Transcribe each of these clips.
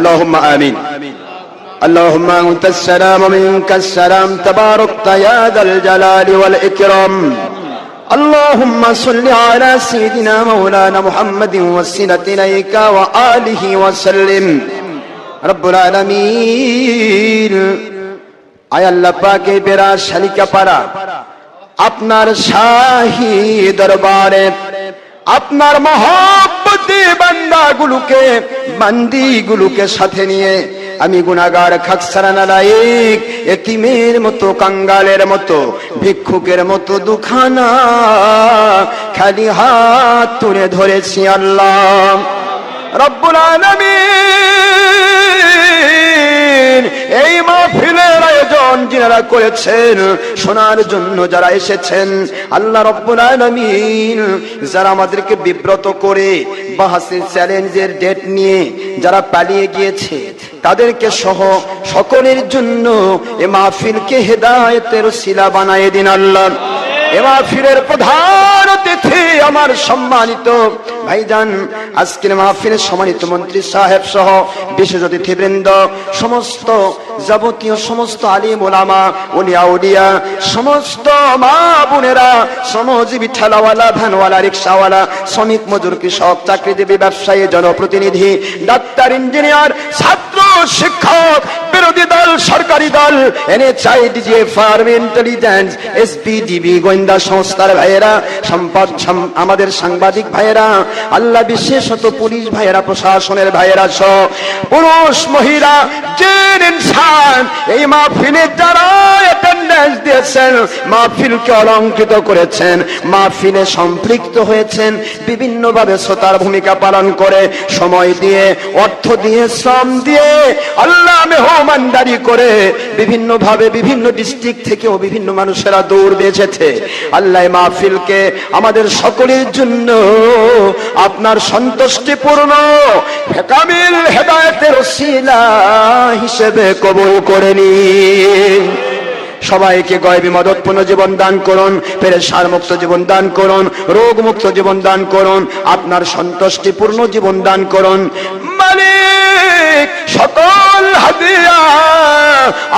আল্লাহুম্মা আমিন। اللهم أنت السلام ومنك السلام تباركت يا ذا الجلال والإكرام. اللهم صل على سيدنا مولانا محمد والسنة إليك وآله وسلم. رب العالمين আয় আল্লাহ পাকে বেরা শালিকা পারা আপনার শাহী দরবারে আপনার মহব্বতে বান্দাগুলোকে বান্দিগুলোকে সাথে নিয়ে আমি গুনাহগার খাকসারা নালায়েক এতিমের মতো কাঙ্গালের মতো ভিক্ষুকের মতো দুখানা খালি হাত তুলে ধরেছি আল্লাহ রব্বুল আলামিন। এই মাহফিলের আয়োজন যারা করেছেন শোনার জন্য যারা এসেছেন আল্লাহ রব্বুল আলামিন, যারা আমাদেরকে বিব্রত করে বাহাসের চ্যালেঞ্জের ডেট নিয়ে যারা পালিয়ে গিয়েছে তাদেরকে সহ সকলের জন্য এই মাহফিলকে হেদায়েতের ওসিলা বানায়ে দিন আল্লাহ। এই মাহফিলের প্রধান অতিথি আমার সম্মানিত ভাইজান, আজকের মাহফিলের সম্মানিত মন্ত্রী সাহেব সহ বিশেষ অতিথিবৃন্দ, সমস্ত যাবতীয় সমস্ত আলিম ওলামা ওলিয়া উলিয়া, সমস্ত মা বোনেরা, শ্রমজীবী ঠেলাওয়ালা ভ্যানওয়ালা রিক্সাওয়ালা, শ্রমিক মজুর কৃষক চাকরিজীবী ব্যবসায়ী জনপ্রতিনিধি ডাক্তার ইঞ্জিনিয়ার ছাত্র শিক্ষক বিরোধী দল সরকারি দল এনএচআই ডিজিএফ আর্মি ইন্টেলিজেন্স এসপিডিবি গোয়েন্দা সংস্থার ভাইয়েরা, আমাদের সাংবাদিক ভাইয়েরা, আল্লাহ বিশেষত পুলিশ ভাইয়েরা, প্রশাসনের ভাইয়েরা সহ পুরুষ মহিলা জিন ইনসান এই মাহফিলে যারা অ্যাটেন্ডেন্স দিয়েছেন, মাহফিলকে অলংকৃত করেছেন, মাহফিলে সম্পৃক্ত হয়েছেন, বিভিন্নভাবে শ্রোতার ভূমিকা পালন করে সময় দিয়ে অর্থ দিয়ে শ্রম দিয়ে আল্লাহ মেহমানদারি করে বিভিন্নভাবে বিভিন্ন ডিস্ট্রিক্ট থেকেও বিভিন্ন মানুষেরা দৌড় দিয়েছে। আল্লাহ মাহফিলকে আমাদের সকলের জন্য আপনার সন্তুষ্টিপূর্ণ কামিল হেদায়েতের ওসিলা হিসেবে কবুল করে নিন। সবাইকে গয়বী মদতপূর্ণ জীবন দান করুন, পেরেশান মুক্ত জীবন দান করুন, রোগ মুক্ত জীবন দান করুন, আপনার সন্তুষ্টিপূর্ণ জীবন দান করুন। মালিক সকল হাদিয়া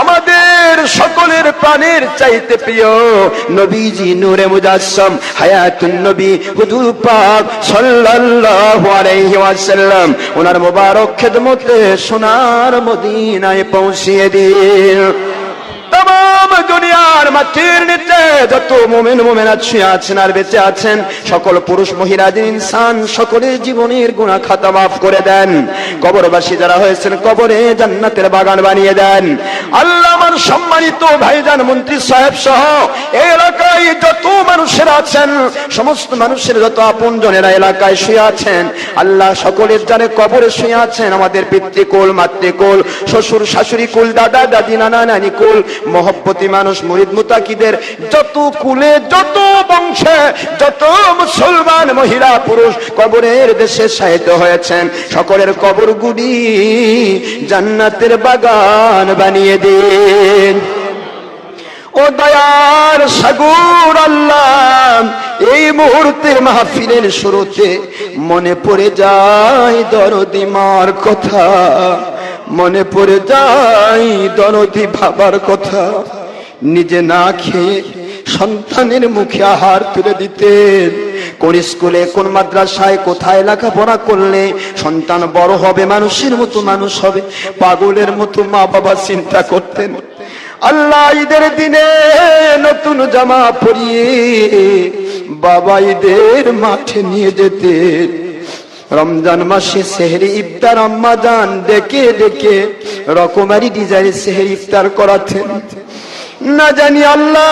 আমাদের সকলের প্রাণের চাইতে প্রিয় নবীজি নূরে মুজাসসাম হায়াতুন নবী হুজুর পাক সাল্লাল্লাহু আলাইহি ওয়াসাল্লাম ওনার মোবারক খেদমতে সোনার মদিনায় পৌঁছিয়ে দিন। तमाम দুনিয়ার মাটির নিচে যত মুমিন মুমিনাত শুয়ে আছেন আর বেঁচে আছেন সকল পুরুষ মহিলা ইনসান সকলের জীবনের গুনাহ খাতা মাফ করে দেন। কবরবাসী যারা হয়েছেন কবরে জান্নাতের বাগান বানিয়ে দেন। আল্লাহ আমার সম্মানিত ভাইজান মন্ত্রী সাহেব সহ এই এলাকায় যত মানুষেরা আছেন সমস্ত মানুষের যত আপনজনেরা এলাকায় শুয়ে আছেন আল্লাহ সকলের যারা কবরে শুয়ে আছেন আমাদের পিতৃকুল মাতৃকুল শ্বশুর শাশুড়ি কুল দাদা দাদি নানা নানি কুল মহব্বতী মানুষ মুরিদ মুতাকিদের যত কুলে যত বংশে যত মুসলমান মহিলা পুরুষ কবরের দেশে শায়িত হয়েছেন সকলের কবরগুলি জান্নাতের বাগান বানিয়ে দিন। ও দয়ার সাগর আল্লাহ, এই মুহূর্তে মাহফিলের শুরুতে মনে পড়ে যায় দরদি মার কথা, মনে পড়ে যায় দরদি বাবার কথা। নিজে না খেয়ে সন্তানের মুখে আহার তুলে দিতেন। কোন স্কুলে কোন মাদ্রাসায় কোথায় লেখাপড়া করলে সন্তান বড় হবে মানুষের মতো মানুষ হবে, পাগলের মতো মা বাবা চিন্তা করতেন। আল্লাহ ঈদের দিনে নতুন জামা পরিয়ে বাবা ঈদের মাঠে নিয়ে যেতেন। রমজান মাসে সেহরি ইফতার আম্মা জান ডেকে ডেকে রকমারি ডিজাইনের সেহরি ইফতার করাতেন। না জানি আল্লাহ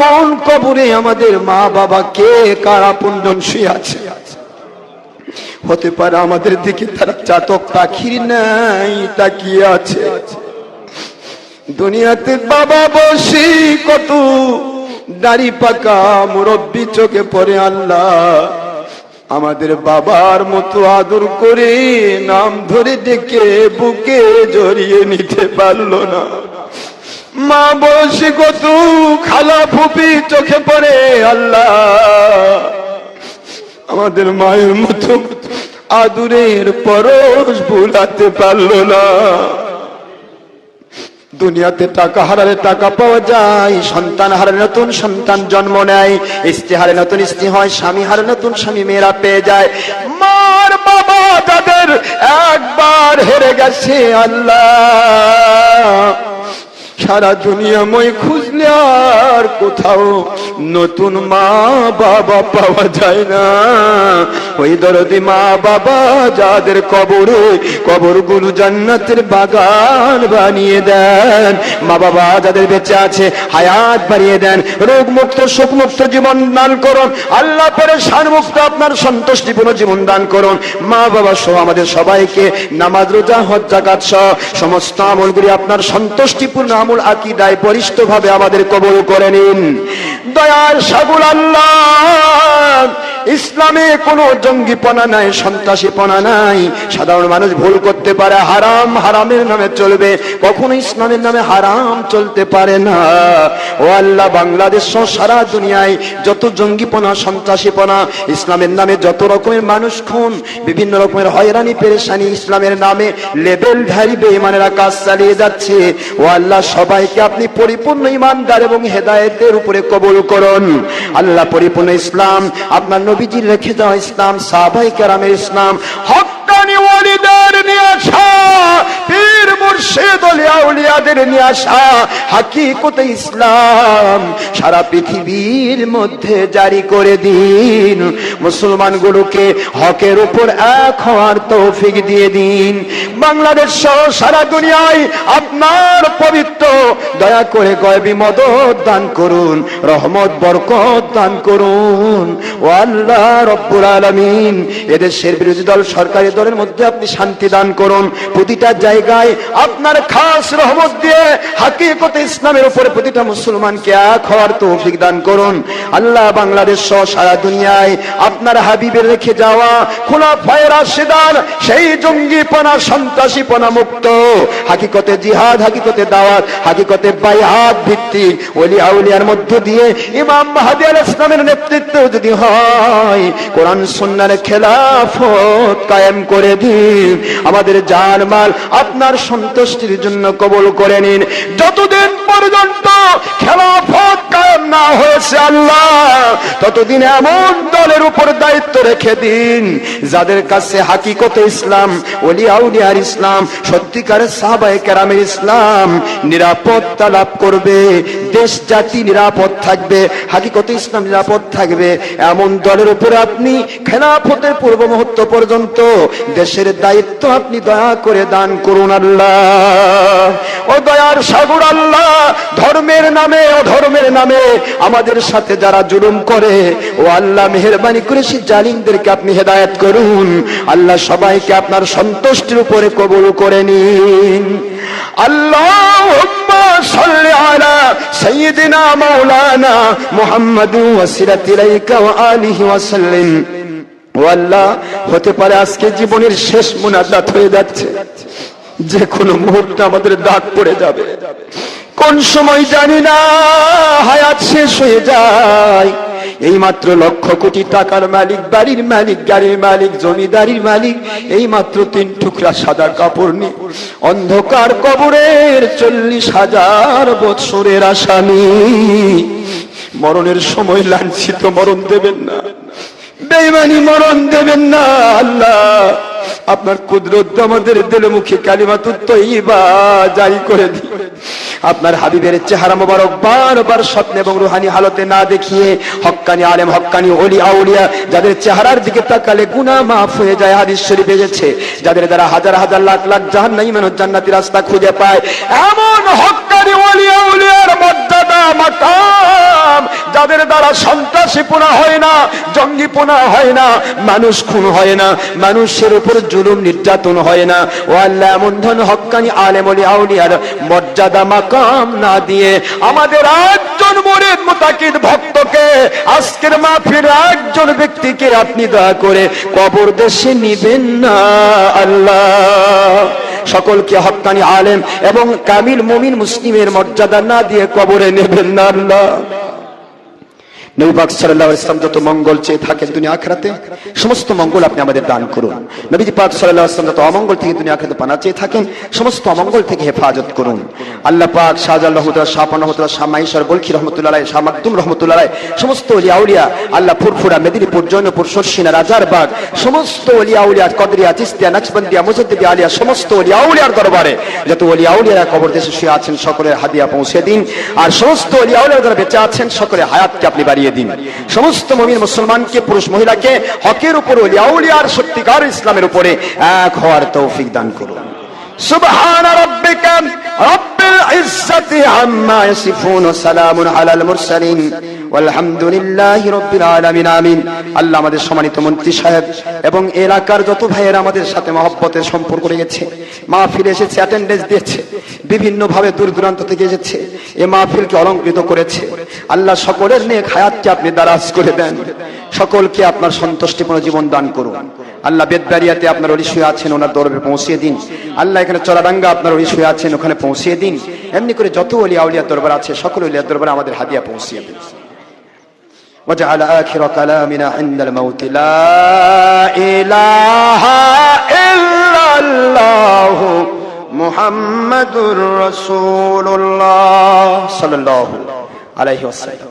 কোন কবরে আমাদের মা বাবা কে কার আপনজন শুয়ে আছে। হতে পারে আমাদের দিকে তারা চাতক পাখির নাই তাকিয়ে আছে। দুনিয়াতে বাবা বসি কত দাড়ি পাকা মুরব্বি চোখে পড়ে আল্লাহ আমাদের বাবার মতো আদর করে নাম ধরে ডেকে বুকে জড়িয়ে নিতে পারলো না। মা বসি কত খালা ফুপি চোখে পড়ে আল্লাহ আমাদের মায়ের মতো আদুরের পরশ ভুলাতে পারলো না। দুনিয়াতে টাকা হারালে টাকা পাওয়া যায়, সন্তান হারালে নতুন সন্তান জন্ম নেয়, স্ত্রী হারালে নতুন স্ত্রী হয়, স্বামী হারালে নতুন স্বামী মেয়েরা পেয়ে যায়। মার বাবা যাদের একবার হেরে গেছে আল্লাহ, সারা দুনিয়াময় খুঁজলে আর কোথাও নতুন মা বাবা পাওয়া যায় না। ওই দরদি মা বাবা যাদের কবরে, কবরগুলো জান্নাতের বাগান বানিয়ে দেন। মা বাবা যাদের বেঁচে আছে হায়াত বাড়িয়ে দেন, রোগ মুক্ত শোক মুক্ত জীবন দান করুন আল্লাহ, পেরেশান মুক্ত আপনার সন্তুষ্টিপূর্ণ জীবন দান করুন। মা বাবা সহ আমাদের সবাইকে নামাজ রোজা হজ যাকাত সহ সমস্ত আমলগুলি আপনার সন্তুষ্টিপূর্ণ আমল আকীদায় বলিষ্ঠভাবে আমাদের কবুল করে নিন। দয়ার সাগর আল্লাহ, ইসলামে কোনো জঙ্গিপনা নাই, সন্ত্রাসীপনা নাই। সাধারণ মানুষ ভুল করতে পারে, হারাম হারামের নামে চলবে, কখনো ইসলামের নামে হারাম চলতে পারে না। ও আল্লাহ, বাংলাদেশ সহ সারা দুনিয়ায় যত জঙ্গিপনা সন্ত্রাসীপনা, ইসলামের নামে যত রকমের মানুষ খুন, বিভিন্ন রকমের হয়রানি পেরেশানি ইসলামের নামে লেবেলধারী বেঈমানেরা কাজ চালিয়ে যাচ্ছে, ও আল্লাহ সবাইকে আপনি পরিপূর্ণ ঈমানদার এবং হেদায়েতের উপরে কবুল করুন। আল্লাহ পরিপূর্ণ ইসলাম, আপনার নবীজির রেখে যাওয়া ইসলাম, সাহাবায়ে কেরামের ইসলাম, হক্কানি ওয়ালিদের নিয়ে আসা, পীর মুর্শিদ আউলিয়া উলিয়াদের নিয়ে আসা হাকিকতে ইসলাম সারা পৃথিবীর মধ্যে জারি করে দিন। মুসলমানগুলোকে হকের উপর এক হওয়ার তৌফিক দিয়ে দিন। বাংলাদেশ সহ সারা দুনিয়ায় আপনার পবিত্র দয়া করে গয়বী মদদ দান করুন, রহমত বরকত দান করুন। ও আল্লাহ রব্বুল আলামিন, এদেশের বিরোধী দল সরকারি দলের মধ্যে আপনি শান্তি দান করুন। প্রতিটা জায়গায় আপনার খাস রহমত দিয়ে হাকিকতে ইসলামের উপরে প্রতিটা মুসলমানকে এক হওয়ার তৌফিক দান করুন। আল্লাহ বাংলাদেশ সহ সারা দুনিয়ায় আপনার হাবিবের রেখে যাওয়া খুলাফায়ে রাশিদান সেই জঙ্গিপনা সন্ত্রাসীপনা মুক্ত হাকিকতে জিহাদ, হাকিকতে দাওয়াত, হাকিকতে বাইআত ভিত্তিক ওলি আউলিয়ার মধ্য দিয়ে ইমাম মাহদী আলাইহিস সালামের নেতৃত্ব যদি হয়, কোরআন সুন্নাহর খেলাফত কায়েম করে দিন। আমাদের জান মাল আপনার সন্তুষ্টির জন্য কবুল করে নিন। যতদিন পর্যন্ত খেলাফত কায়েম না হয়েছে আল্লাহ, ততদিন এমন দলের উপর দায়িত্ব রেখে দিন যাদের কাছে হাকিকতে ইসলাম, ওলি আউলিয়ার ইসলাম, সত্যিকারের সাহাবায়ে কেরামের ইসলাম নিরাপত্তা লাভ করবে, দেশ জাতি নিরাপদ থাকবে, হাকিকতে ইসলাম নিরাপদ থাকবে। এমন দলের উপরে আপনি খেলাফতের পূর্ব মুহূর্ত পর্যন্ত দেশের দায়িত্ব আপনি দয়া করে দান করুন আল্লাহ। ও দয়ার সাগর আল্লাহ, ধর্মের নামে অধর্মের নামে আমাদের সাথে যারা জুলুম করে, ও আল্লাহ মেহেরবানি করে সেই জালিমদেরকে আপনি হেদায়েত করুন। আল্লাহ সবাইকে আপনার সন্তুষ্টির উপরে কবুল করে নিন। আল্লাহুম্মা সাল্লি আলা সাইয়্যিদিনা মাওলানা মুহাম্মাদু ওয়াসিলাতি ইলাইকা ওয়া আলিহি ওয়া সাল্লিম। ও আল্লাহ, হতে পারে আজকে জীবনের শেষ মুনাজাত হয়ে যাচ্ছে, যে কোনো মুহূর্তে আমাদের ডাক পড়ে যাবে, কোন সময় জানি না, হায়াত শেষ হয়ে যায়। এই মাত্র লক্ষ কোটি টাকার মালিক, বাড়ির মালিক, গাড়ির মালিক, জমিদারির মালিক, এই মাত্র 3 টুকরা সাদা কাপড় নিয়ে অন্ধকার কবরের 40,000 বছরের আসামি। মরণের সময় লাঞ্ছিত মরণ দেবেন না, বেঈমানি মরণ দেবেন না আল্লাহ। আপনার কুদরত আমাদের দিলে মুখে কালিমাতুত তাইয়্যিবা জারি করে দিন। আপনার হাবিবের চেহারা মোবারক বারবার স্বপ্নে এবং রুহানি হালতে না দেখিয়ে হক্কানি আলেম, হক্কানি ওলি আউলিয়া যাদের চেহারার দিকে তাকালে গুনাহ মাফ হয়ে যায়, হাদিস শরীফে এসেছে, যাদের দ্বারা হাজার হাজার লাখ লাখ জাহান্নামী মানুষ জান্নাতি রাস্তা খুঁজে পায়, এমন হক্কানি ওলি আউলিয়ার মর্যাদা মাকাম যাদের দ্বারা সন্ত্রাসীপনা হয় না, জঙ্গিপনা হয় না, মানুষ খুন হয় না, মানুষের উপর জুলুম নির্যাতন হয় না। ও আল্লাহ, এমন ধন হক্কানি আলেম ওলি আউলিয়ার মর্যাদা মাকাম না দিয়ে আমাদের একজন মুরিদ মুতাকিদ ভক্তকে, আজকের মাহফিলে একজন ব্যক্তিকে আপনি দয়া করে কবর দেশে নিবেন না আল্লাহ। সকলকে হক্কানি আলেম এবং কামিল মুমিন মুসলিমের মর্যাদা না দিয়ে কবরে নেবেন না আল্লাহ। নবী পাক সাল্লাল্লাহু আলাইহি ওয়াসাল্লাম যত মঙ্গল চেয়ে থাকেন দুনিয়া আখিরাতে, সমস্ত মঙ্গল আপনি আমাদের দান করুন। নবীজি পাক সাল্লাল্লাহু আলাইহি ওয়াসাল্লাম যত অমঙ্গল থেকে দুনিয়া আখিরাতে পানা চেয়ে থাকেন, সমস্ত অমঙ্গল থেকে হেফাজত করুন। আল্লাহ পাক শাহজালাল রহমাতুল্লাহ, শাহপান রহমাতুল্লাহ, শাহ মাইশর বলখি রহমাতুল্লাহ আলাইহি, শাহ মাকদুম রাহমাতুল্লাহ আলাইহি, সমস্ত ওলিয়া আউলিয়া আল্লাহ ফুরফুরা, মেদিনীপুর, জৈনপুর, শর্ষিনা, রাজারবাগ, সমস্ত ওলিয়া আউলিয়া, কদরিয়া, চিশতিয়া, নকশবন্দিয়া, মুজাদ্দিদিয়া, আলিয়া, সমস্ত ওলিয়া আউলিয়ার দরবারে যত ওলিয়া আউলিয়া কবর দেশে শুয়ে আছেন সকলের হাদিয়া পৌঁছে দিন। আর সমস্ত ওলিয়া আউলিয়া যারা বেঁচে আছেন সকলের হায়াতকে আপনি বাড়িয়ে দিন। সমস্ত মুমিন মুসলমানকে, পুরুষ মহিলাকে হকের উপর, ওলিয়া আউলিয়ার সত্যিকার ইসলামের উপরে এক হওয়ার তৌফিক দান করুন। সুবহান রাব্বিকা রাব্বিল ইজ্জাতি আম্মা ইয়াসিফুন ওয়া সালামুন আলাল মুরসালিন ওয়ালহামদুলিল্লাহি রাব্বিল আলামিন। আমিন। আল্লাহ আমাদের সম্মানিত মন্ত্রী সাহেব এবং এলাকার যত ভাইয়েরা আমাদের সাথে মহব্বতের সম্পর্ক রেখেছে, মাহফিলে এসেছে, অ্যাটেন্ডেন্স দিয়েছে, বিভিন্ন ভাবে দূর দূরান্ত থেকে এসেছে, এই মাহফিলকে অলংকৃত করেছে, আল্লাহ সকলের নেক হায়াতকে আপনি দারাজ করে দেন, সকলকে আপনার সন্তুষ্টিপূর্ণ জীবন দান করুন। আল্লাহ বেদবাড়িয়াতে আপনার ওলি শুয়ে আছেন, ওনার দরবারে পৌঁছিয়ে দিন। আল্লাহ এখানে চড়াডাঙ্গা আপনার ওলি শুয়ে আছেন, ওখানে পৌঁছিয়ে দিন। এমনি করে যত ওলি আউলিয়ার দরবার আছে সকল ওলিয়ার দরবারে আমাদের হাদিয়া পৌঁছিয়ে দিন। وجعل آخر كلامنا عند الموت لا إله إلا الله محمد رسول الله صلى الله عليه وسلم.